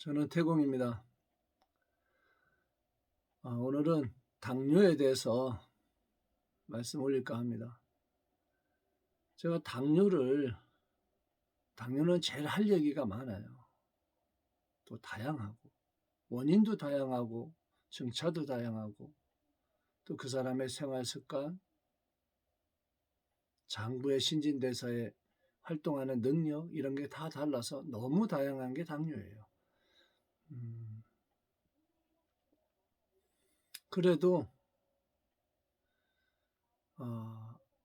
저는 태공입니다. 오늘은 당뇨에 대해서 말씀 올릴까 합니다. 제가 당뇨는 제일 할 얘기가 많아요. 또 다양하고, 원인도 다양하고, 증차도 다양하고, 또 그 사람의 생활 습관, 장부의 신진대사에 활동하는 능력, 이런 게 다 달라서 너무 다양한 게 당뇨예요. 그래도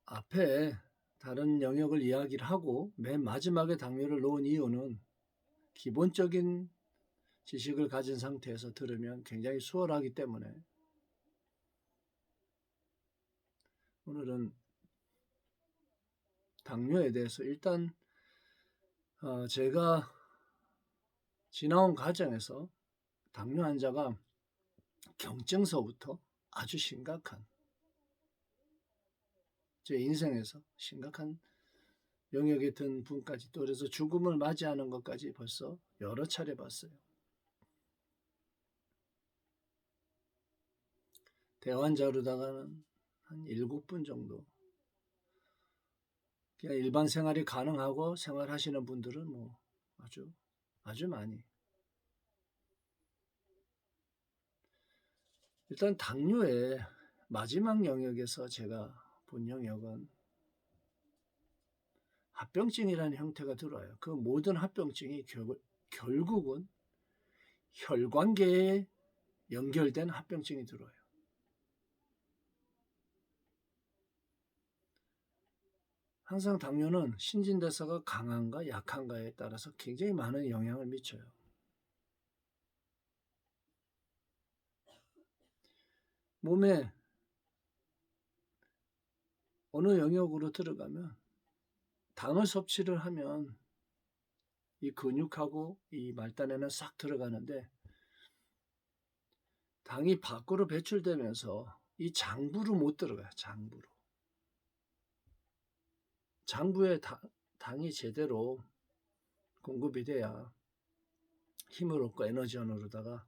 앞에 다른 영역을 이야기를 하고 맨 마지막에 당뇨를 놓은 이유는 기본적인 지식을 가진 상태에서 들으면 굉장히 수월하기 때문에 오늘은 당뇨에 대해서 일단 제가 지나온 과정에서 당뇨 환자가 경증서부터 아주 심각한, 제 인생에서 심각한 영역에 든 분까지, 또 그래서 죽음을 맞이하는 것까지 벌써 여러 차례 봤어요. 대환자로다가는 한 7분 정도. 그냥 일반 생활이 가능하고 생활하시는 분들은 뭐 아주 많이. 일단 당뇨의 마지막 영역에서 제가 본 영역은 합병증이라는 형태가 들어와요. 그 모든 합병증이 결국은 혈관계에 연결된 합병증이 들어와요. 항상 당뇨는 신진대사가 강한가 약한가에 따라서 굉장히 많은 영향을 미쳐요. 몸에 어느 영역으로 들어가면 당을 섭취를 하면 이 근육하고 이 말단에는 싹 들어가는데, 당이 밖으로 배출되면서 이 장부로 못 들어가요. 장부에 당이 제대로 공급이 돼야 힘을 얻고 에너지원을 얻다가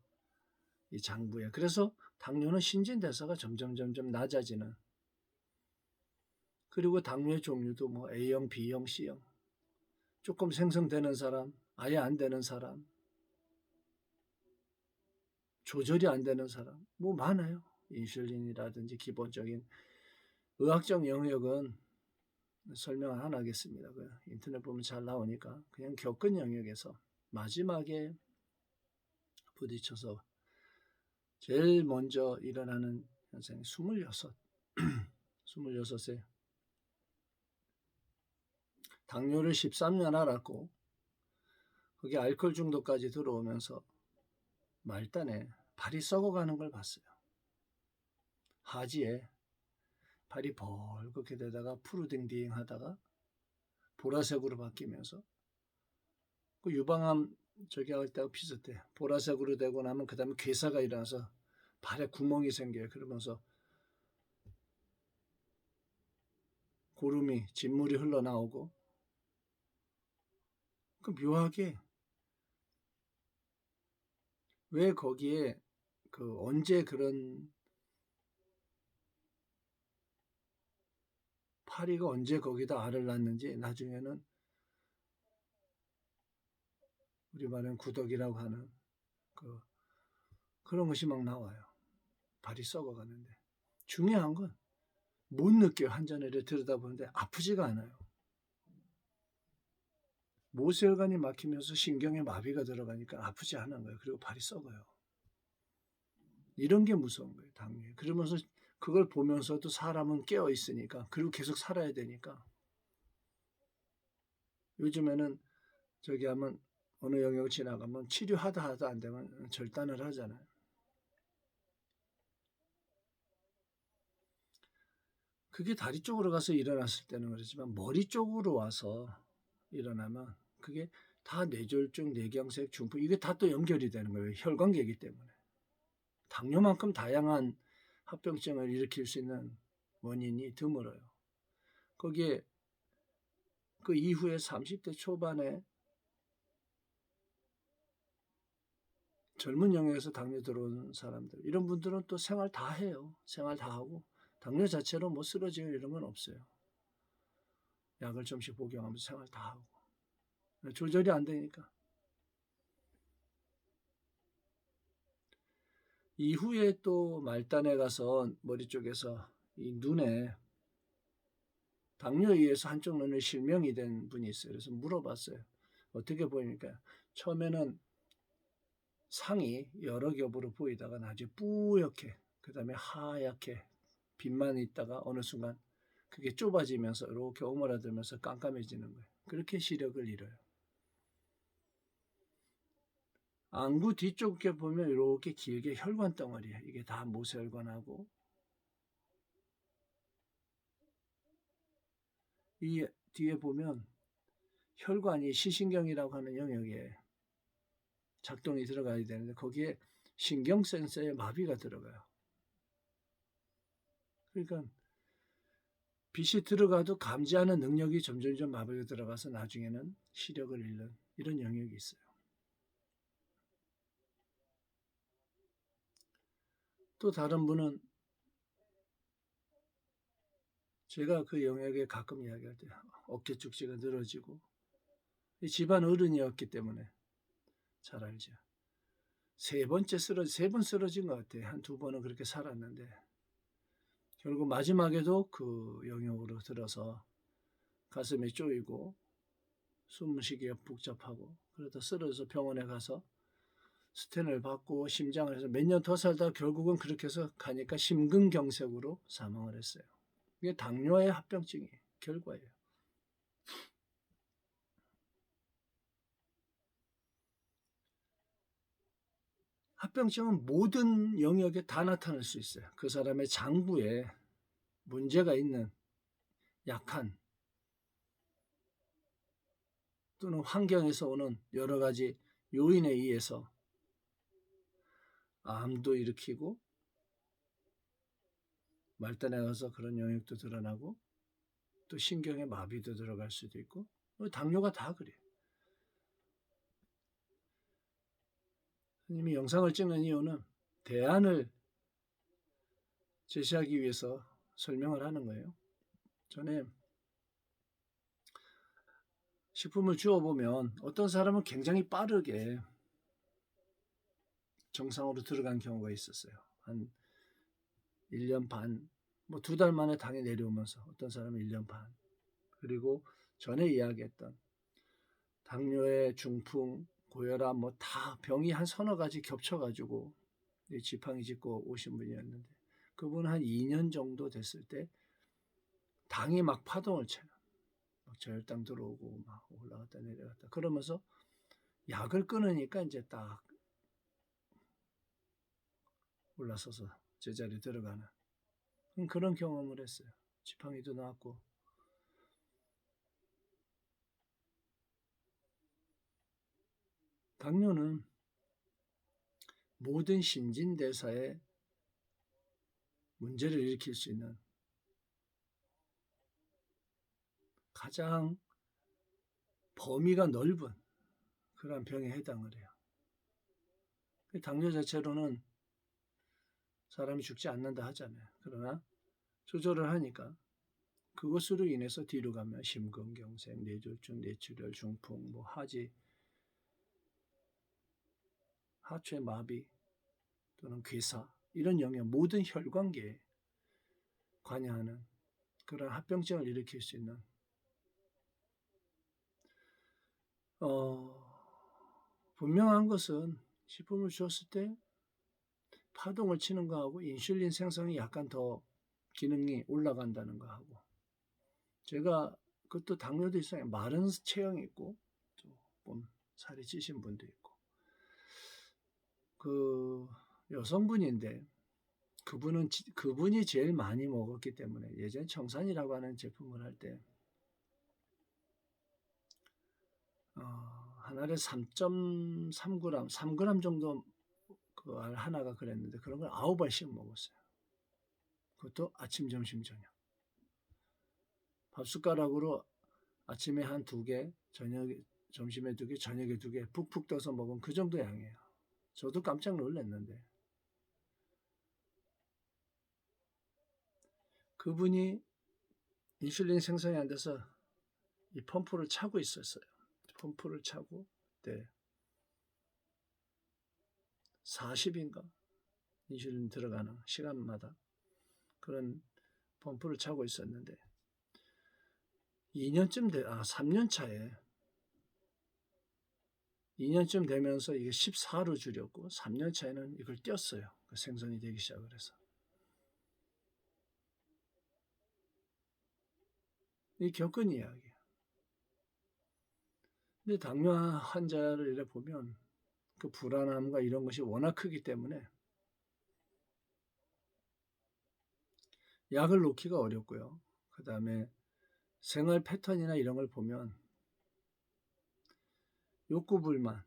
이 장부에, 그래서 당뇨는 신진대사가 점점 낮아지는, 그리고 당뇨의 종류도 뭐 A형, B형, C형, 조금 생성되는 사람, 아예 안 되는 사람, 조절이 안 되는 사람, 뭐 많아요. 인슐린이라든지 기본적인 의학적 영역은 설명 안 하겠습니다. 인터넷 보면 잘 나오니까 그냥 겪은 영역에서 마지막에 부딪혀서 제일 먼저 일어나는 현상이 26세 당뇨를 13년 앓았고, 거기 알코올 중독까지 들어오면서 말단에 발이 썩어가는 걸 봤어요. 하지에 발이 벌겋게 되다가 푸르딩딩 하다가 보라색으로 바뀌면서, 그 유방암 저기 할 때하고 비슷해. 보라색으로 되고 나면 그 다음에 괴사가 일어나서 발에 구멍이 생겨요. 그러면서 고름이, 진물이 흘러나오고, 그 묘하게 왜 거기에 언제 그런 파리가 언제 거기다 알을 낳는지 나중에는 우리 말은 구덕이라고 하는 그런 것이 막 나와요. 발이 썩어가는데 중요한 건 못 느껴요. 한전에를 들여다보는데 아프지가 않아요. 모세혈관이 막히면서 신경에 마비가 들어가니까 아프지 않은 거예요. 그리고 발이 썩어요. 이런 게 무서운 거예요. 당뇨에. 그러면서 그걸 보면서도 사람은 깨어 있으니까, 그리고 계속 살아야 되니까, 요즘에는 저기 하면 어느 영역을 지나가면 치료하다 안 되면 절단을 하잖아요. 그게 다리 쪽으로 가서 일어났을 때는 그렇지만 머리 쪽으로 와서 일어나면 그게 다 뇌졸중, 뇌경색, 중풍, 이게 다 또 연결이 되는 거예요. 혈관계이기 때문에. 당뇨만큼 다양한 합병증을 일으킬 수 있는 원인이 드물어요. 거기에 그 이후에 30대 초반에 젊은 영역에서 당뇨 들어온 사람들 이런 분들은 또 생활 다 해요. 생활 다 하고 당뇨 자체로 뭐 쓰러지고 이런 건 없어요. 약을 좀씩 복용하면서 생활 다 하고. 조절이 안 되니까. 이후에 또 말단에 가서 머리 쪽에서 이 눈에 당뇨에 의해서 한쪽 눈에 실명이 된 분이 있어요. 그래서 물어봤어요. 어떻게 보입니까? 처음에는 상이 여러 겹으로 보이다가 나중에 뿌옇게, 그 다음에 하얗게 빛만 있다가 어느 순간 그게 좁아지면서 이렇게 오므라들면서 깜깜해지는 거예요. 그렇게 시력을 잃어요. 안구 뒤쪽에 보면 이렇게 길게 혈관 덩어리예요. 이게 다 모세혈관하고 이 뒤에 보면 혈관이 시신경이라고 하는 영역에 작동이 들어가야 되는데 거기에 신경 센서에 마비가 들어가요. 그러니까 빛이 들어가도 감지하는 능력이 점점점 마비가 들어가서 나중에는 시력을 잃는 이런 영역이 있어요. 또 다른 분은 제가 그 영역에 가끔 이야기할 때 어깨 축지가 늘어지고 집안 어른이었기 때문에 잘 알죠. 세 번 쓰러진 것 같아요. 한 두 번은 그렇게 살았는데 결국 마지막에도 그 영역으로 들어서 가슴이 쪼이고 숨쉬기가 복잡하고 그러다 쓰러져서 병원에 가서 스텐을 받고 심장을 해서 몇 년 더 살다가 결국은 그렇게 해서 가니까 심근경색으로 사망을 했어요. 이게 당뇨의 합병증이 결과예요. 합병증은 모든 영역에 다 나타날 수 있어요. 그 사람의 장부에 문제가 있는 약한 또는 환경에서 오는 여러 가지 요인에 의해서 암도 일으키고 말단에 가서 그런 영역도 드러나고 또 신경에 마비도 들어갈 수도 있고 당뇨가 다 그래요. 스님이 영상을 찍는 이유는 대안을 제시하기 위해서 설명을 하는 거예요. 전에 식품을 주워보면 어떤 사람은 굉장히 빠르게 정상으로 들어간 경우가 있었어요. 한 1년 반, 뭐 2달 만에 당이 내려오면서 어떤 사람은 1년 반. 그리고 전에 이야기했던 당뇨의 중풍, 고혈압 뭐 다 병이 한 서너 가지 겹쳐가지고 지팡이 짚고 오신 분이었는데 그분은 한 2년 정도 됐을 때 당이 막 파동을 쳐요. 막 저혈당 들어오고 막 올라갔다 내려갔다 그러면서 약을 끊으니까 이제 딱 올라서서 제자리에 들어가는 그런 경험을 했어요. 지팡이도 나왔고 당뇨는 모든 신진대사에 문제를 일으킬 수 있는 가장 범위가 넓은 그런 병에 해당을 해요. 당뇨 자체로는 사람이 죽지 않는다 하잖아요. 그러나 조절을 하니까 그것으로 인해서 뒤로 가면 심근경색, 뇌졸중, 뇌출혈, 중풍, 뭐 하지, 하체 마비 또는 괴사 이런 영역 모든 혈관계에 관여하는 그런 합병증을 일으킬 수 있는 분명한 것은 식품을 주었을 때 파동을 치는 거하고 인슐린 생성이 약간 더 기능이 올라간다는 거하고 제가 그것도 당뇨도 있어요. 마른 체형이 있고 좀 살이 찌신 분도 있고 그 여성분인데 그분이 제일 많이 먹었기 때문에 예전에 청산이라고 하는 제품을 할 때 한 알에 3.3g, 3g 정도 그 알 하나가 그랬는데 그런 걸 9알씩 먹었어요. 그것도 아침, 점심, 저녁. 밥숟가락으로 아침에 한 2개, 점심에 2개, 저녁에 2개 푹푹 떠서 먹으면 그 정도 양이에요. 저도 깜짝 놀랐는데 그분이 인슐린 생성이 안 돼서 이 펌프를 차고 있었어요. 펌프를 차고 그때 40인가 인슐린 들어가는 시간마다 그런 펌프를 차고 있었는데 3년 차에 2년쯤 되면서 이게 14로 줄였고 3년 차에는 이걸 띄었어요. 생성이 되기 시작을 해서. 이 겪은 이야기야. 근데 당뇨 환자를 이래 보면 그 불안함과 이런 것이 워낙 크기 때문에 약을 놓기가 어렵고요. 그 다음에 생활 패턴이나 이런 걸 보면 욕구불만,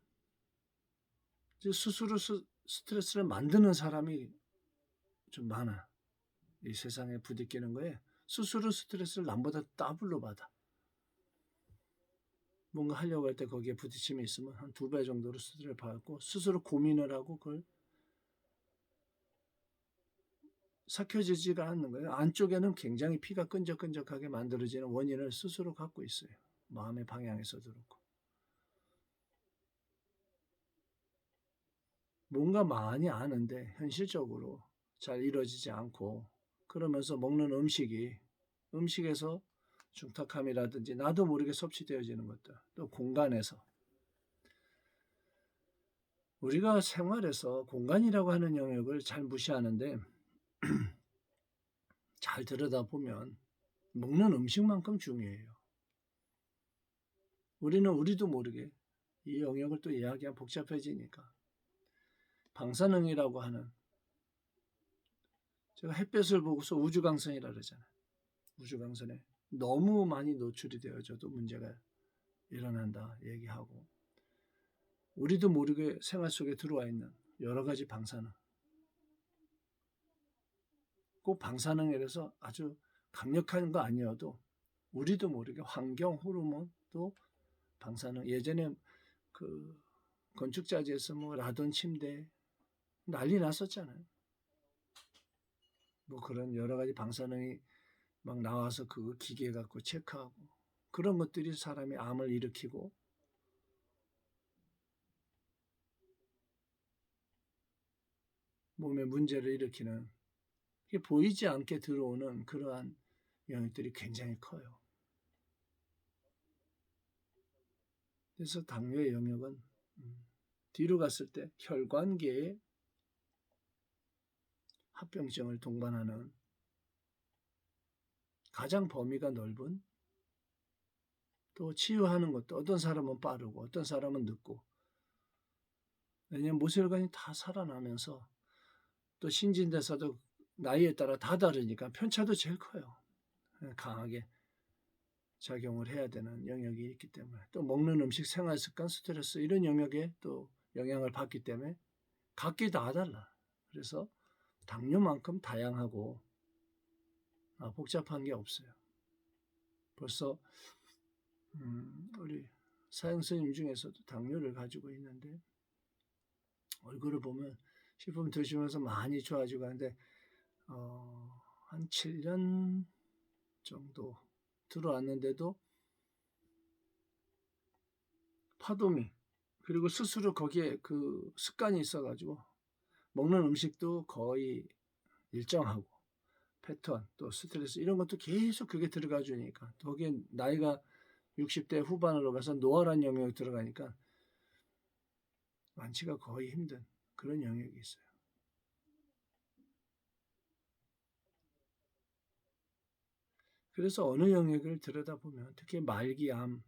스스로 스트레스를 만드는 사람이 좀 많아. 이 세상에 부딪히는 거에 스스로 스트레스를 남보다 더블로 받아. 뭔가 하려고 할 때 거기에 부딪힘이 있으면 한 2배 정도로 스트레스를 받고 스스로 고민을 하고 그걸 삭혀지지가 않는 거예요. 안쪽에는 굉장히 피가 끈적끈적하게 만들어지는 원인을 스스로 갖고 있어요. 마음의 방향에서도 그렇고. 뭔가 많이 아는데 현실적으로 잘 이루어지지 않고 그러면서 먹는 음식에서 중탁함이라든지 나도 모르게 섭취되어지는 것들, 또 공간에서 우리가 생활에서 공간이라고 하는 영역을 잘 무시하는데 잘 들여다보면 먹는 음식만큼 중요해요. 우리는 우리도 모르게 이 영역을 또 이야기하면 복잡해지니까 방사능이라고 하는, 제가 햇볕을 보고서 우주광선이라 그러잖아요. 우주광선에 너무 많이 노출이 되어져도 문제가 일어난다 얘기하고, 우리도 모르게 생활 속에 들어와 있는 여러 가지 방사능, 꼭 방사능이라서 아주 강력한 거 아니어도 우리도 모르게 환경 호르몬도 방사능, 예전에 그 건축자재에서 뭐 라돈 침대 난리 났었잖아요. 뭐 그런 여러 가지 방사능이 막 나와서 그 기계 갖고 체크하고 그런 것들이 사람의 암을 일으키고 몸에 문제를 일으키는, 이게 보이지 않게 들어오는 그러한 영역들이 굉장히 커요. 그래서 당뇨의 영역은 뒤로 갔을 때 혈관계의 합병증을 동반하는 가장 범위가 넓은, 또 치유하는 것도 어떤 사람은 빠르고 어떤 사람은 늦고, 왜냐하면 모세혈관이 다 살아나면서 또 신진대사도 나이에 따라 다 다르니까 편차도 제일 커요. 강하게 작용을 해야 되는 영역이 있기 때문에, 또 먹는 음식, 생활습관, 스트레스 이런 영역에 또 영향을 받기 때문에 각기 다 달라. 그래서 당뇨만큼 다양하고 복잡한 게 없어요. 벌써 우리 사형 스님 중에서도 당뇨를 가지고 있는데 얼굴을 보면 식품 드시면서 많이 좋아지고 하는데 한 7년 정도 들어왔는데도 파도미, 그리고 스스로 거기에 그 습관이 있어가지고 먹는 음식도 거의 일정하고 패턴, 또 스트레스 이런 것도 계속 그게 들어가 주니까, 거기에 나이가 60대 후반으로 가서 노화란 영역이 들어가니까 완치가 거의 힘든 그런 영역이 있어요. 그래서 어느 영역을 들여다보면 특히 말기암,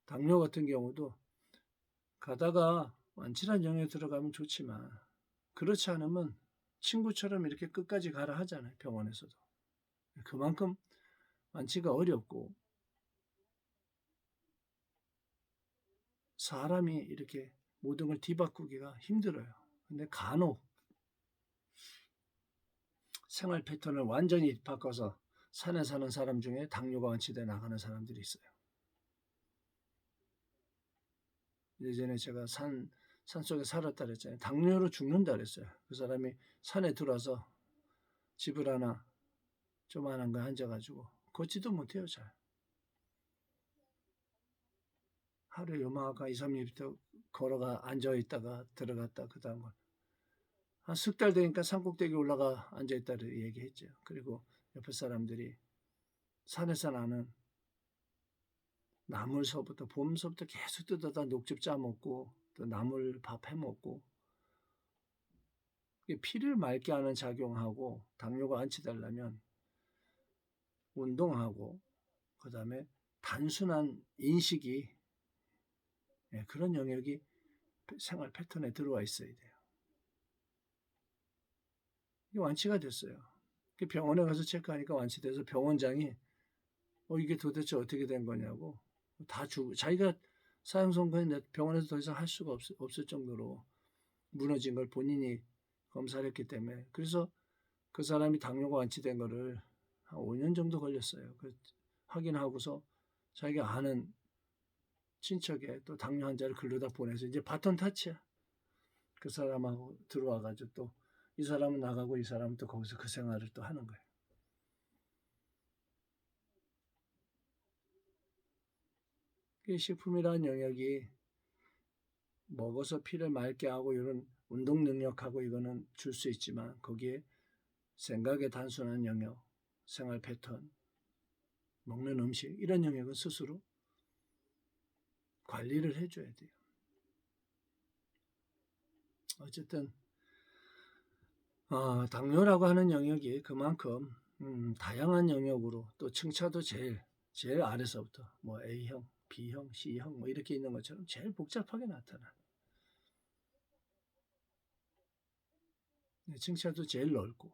당뇨 같은 경우도 가다가 완치란 영역에 들어가면 좋지만 그렇지 않으면 친구처럼 이렇게 끝까지 가라 하잖아요. 병원에서도. 그만큼 완치가 어렵고 사람이 이렇게 모든 걸 뒤바꾸기가 힘들어요. 근데 간혹 생활 패턴을 완전히 바꿔서 산에 사는 사람 중에 당뇨가 완치돼 나가는 사람들이 있어요. 예전에 제가 산속에 살았다 그랬잖아요. 당뇨로 죽는다 그랬어요. 그 사람이 산에 들어와서 집을 하나 조그만한 거 앉아가지고 걷지도 못해요, 잘. 하루에 요만한 2, 3리터 걸어가 앉아있다가 들어갔다 그 다음 한 석 달 되니까 산꼭대기 올라가 앉아있다를 얘기했죠. 그리고 옆에 사람들이 산에서 나는 나물서부터 봄서부터 계속 뜯어다 녹즙 짜먹고 또 나물 밥 해먹고 피를 맑게 하는 작용하고 당뇨가 안 치달라면 운동하고 그 다음에 단순한 인식이 그런 영역이 생활 패턴에 들어와 있어야 돼요. 이게 완치가 됐어요. 병원에 가서 체크하니까 완치돼서 병원장이 이게 도대체 어떻게 된 거냐고 다 자기가 사형 선고했는데 병원에서 더 이상 할 수가 없을 정도로 무너진 걸 본인이 검사를 했기 때문에 그래서 그 사람이 당뇨가 완치된 거를 한 5년 정도 걸렸어요. 확인하고서 자기가 아는 친척에 또 당뇨 환자를 글로다 보내서 이제 바톤 타치야. 그 사람하고 들어와가지고 또 이 사람은 나가고 이 사람은 또 거기서 그 생활을 또 하는 거예요. 이 식품이라는 영역이 먹어서 피를 맑게 하고 이런 운동 능력하고 이거는 줄 수 있지만 거기에 생각의 단순한 영역, 생활 패턴, 먹는 음식 이런 영역은 스스로 관리를 해줘야 돼요. 어쨌든 당뇨라고 하는 영역이 그만큼 다양한 영역으로 또 층차도 제일 아래서부터 뭐 A형, B형, C형 뭐 이렇게 있는 것처럼 제일 복잡하게 나타나. 층차도 제일 넓고.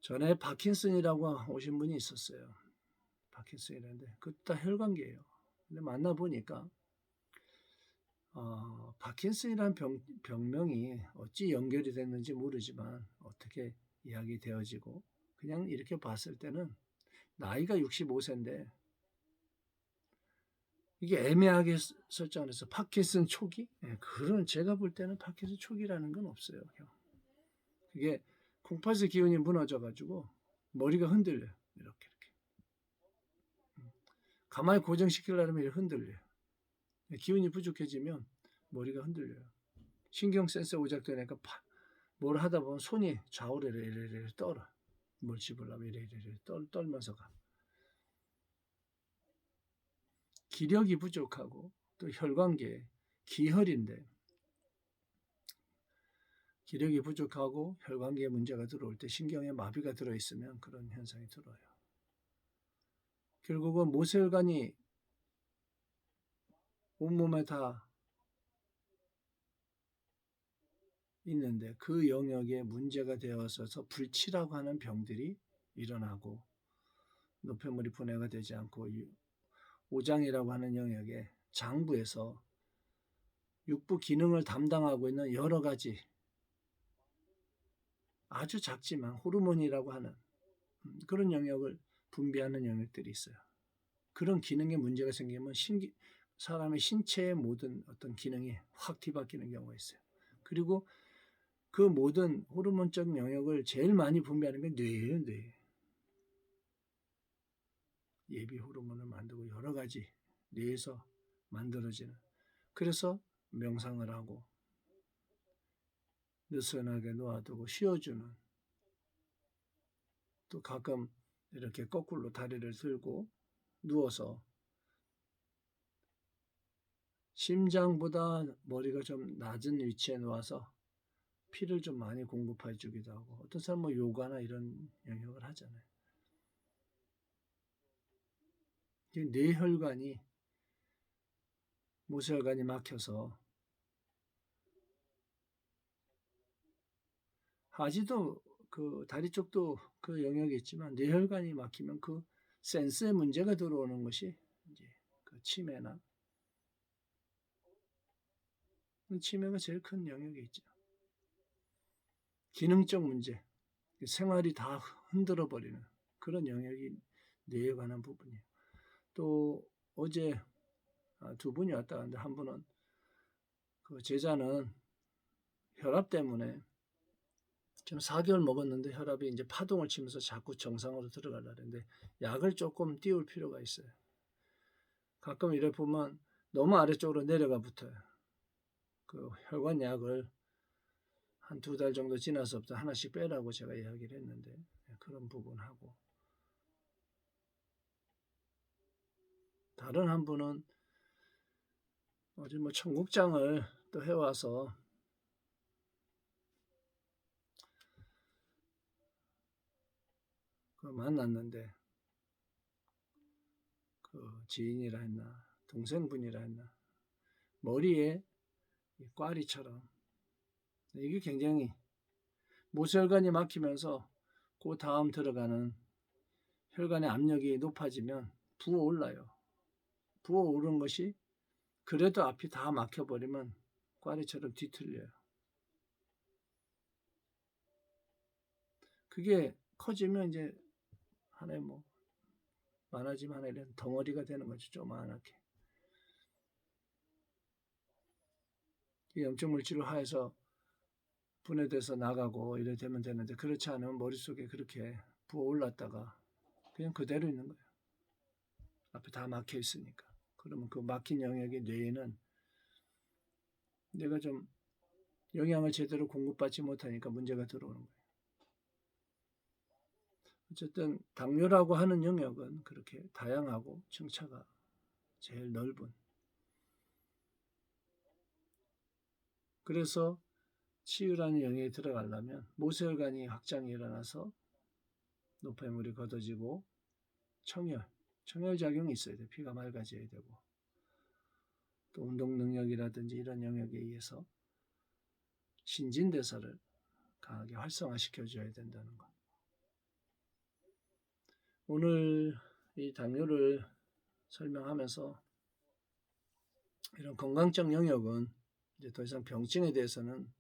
전에 파킨슨이라고 오신 분이 있었어요. 파킨슨이라는데 그것도 다 혈관계예요. 근데 만나보니까 파킨슨이라는 병명이 어찌 연결이 됐는지 모르지만 어떻게 이야기되어지고 그냥 이렇게 봤을 때는 나이가 65세인데 이게 애매하게 설정을 해서 파킨슨 초기? 그런 제가 볼 때는 파킨슨 초기라는 건 없어요. 그게 콩팥의 기운이 무너져가지고 머리가 흔들려요. 이렇게. 가만히 고정시키려면 이렇게 흔들려요. 기운이 부족해지면 머리가 흔들려요. 신경 센서 오작되니까 뭘 하다 보면 손이 좌우로 이래 떨어. 뭘 집으려면 이래 떨면서 가. 기력이 부족하고 또 혈관계, 기혈인데 기력이 부족하고 혈관계에 문제가 들어올 때 신경에 마비가 들어있으면 그런 현상이 들어요. 결국은 모세혈관이 온몸에 다 있는데 그 영역에 문제가 되어서 불치라고 하는 병들이 일어나고 노폐물이 분해가 되지 않고 오장이라고 하는 영역에 장부에서 육부 기능을 담당하고 있는 여러 가지 아주 작지만 호르몬이라고 하는 그런 영역을 분비하는 영역들이 있어요. 그런 기능에 문제가 생기면 사람의 신체의 모든 어떤 기능이 확 뒤바뀌는 경우가 있어요. 그리고 그 모든 호르몬적 영역을 제일 많이 분비하는 게 뇌예요, 뇌. 예비 호르몬을 만들고 여러 가지 뇌에서 만들어지는. 그래서 명상을 하고 느슨하게 놓아두고 쉬어주는. 또 가끔 이렇게 거꾸로 다리를 들고 누워서 심장보다 머리가 좀 낮은 위치에 놓아서 피를 좀 많이 공급해 주기도 하고 어떤 사람은 뭐 요가나 이런 영역을 하잖아요. 뇌혈관이 모세혈관이 막혀서 하지도 그 다리 쪽도 그 영역이 있지만 뇌혈관이 막히면 그 센스에 문제가 들어오는 것이 이제 그 치매나 치매가 제일 큰 영역이 있죠. 기능적 문제, 생활이 다 흔들어 버리는 그런 영역이 뇌에 관한 부분이에요. 또 어제 두 분이 왔다 갔는데 한 분은 그 제자는 혈압 때문에 지금 4개월 먹었는데 혈압이 이제 파동을 치면서 자꾸 정상으로 들어가려는데 약을 조금 띄울 필요가 있어요. 가끔 이래 보면 너무 아래쪽으로 내려가 붙어요. 그 혈관 약을 한 2달 정도 지나서부터 하나씩 빼라고 제가 이야기를 했는데 그런 부분하고 다른 한 분은 어제 뭐 청국장을 또 해와서 그 만났는데 그 지인이라 했나 동생분이라 했나 머리에 이 꽈리처럼 이게 굉장히 모세혈관이 막히면서 그 다음 들어가는 혈관의 압력이 높아지면 부어올라요. 부어오른 것이 그래도 앞이 다 막혀버리면 꽈리처럼 뒤틀려요. 그게 커지면 이제 하나의 뭐 많아지면 하나의 이런 덩어리가 되는 거죠. 조그맣게. 이 염증 물질을 하해서 분해돼서 나가고 이래 되면 되는데 그렇지 않으면 머릿속에 그렇게 부어올랐다가 그냥 그대로 있는 거예요. 앞에 다 막혀 있으니까. 그러면 그 막힌 영역의 뇌에는 내가 좀 영양을 제대로 공급받지 못하니까 문제가 들어오는 거예요. 어쨌든 당뇨라고 하는 영역은 그렇게 다양하고 층차가 제일 넓은. 그래서 치유라는 영역에 들어가려면 모세혈관이 확장이 일어나서 노폐물이 걷어지고 청열 작용이 있어야 돼. 피가 맑아져야 되고 또 운동 능력이라든지 이런 영역에 의해서 신진대사를 강하게 활성화시켜 줘야 된다는 것. 오늘 이 당뇨를 설명하면서 이런 건강적 영역은 이제 더 이상 병증에 대해서는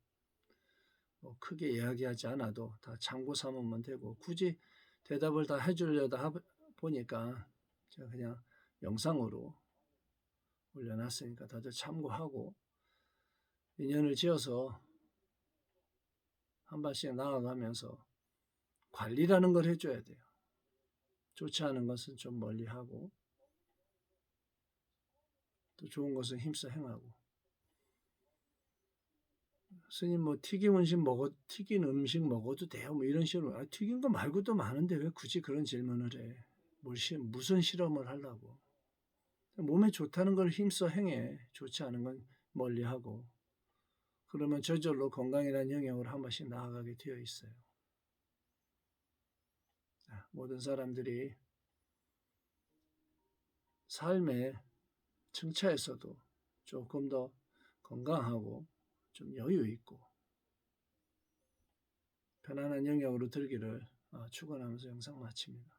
뭐 크게 이야기하지 않아도 다 참고 삼으면 되고 굳이 대답을 다 해주려다 보니까 제가 그냥 영상으로 올려놨으니까 다들 참고하고 인연을 지어서 한 발씩 나아가면서 관리라는 걸 해줘야 돼요. 좋지 않은 것은 좀 멀리하고 또 좋은 것은 힘써 행하고 스님 뭐 튀긴 음식 먹어도 돼요? 뭐 이런 식으로 튀긴 거 말고도 많은데 왜 굳이 그런 질문을 해? 무슨 실험을 하려고? 몸에 좋다는 걸 힘써 행해. 좋지 않은 건 멀리하고. 그러면 저절로 건강이라는 영역으로 한 번씩 나아가게 되어 있어요. 모든 사람들이 삶의 층차에서도 조금 더 건강하고 좀 여유 있고 편안한 영역으로 들기를 축원하면서 영상 마칩니다.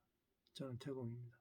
저는 태공입니다.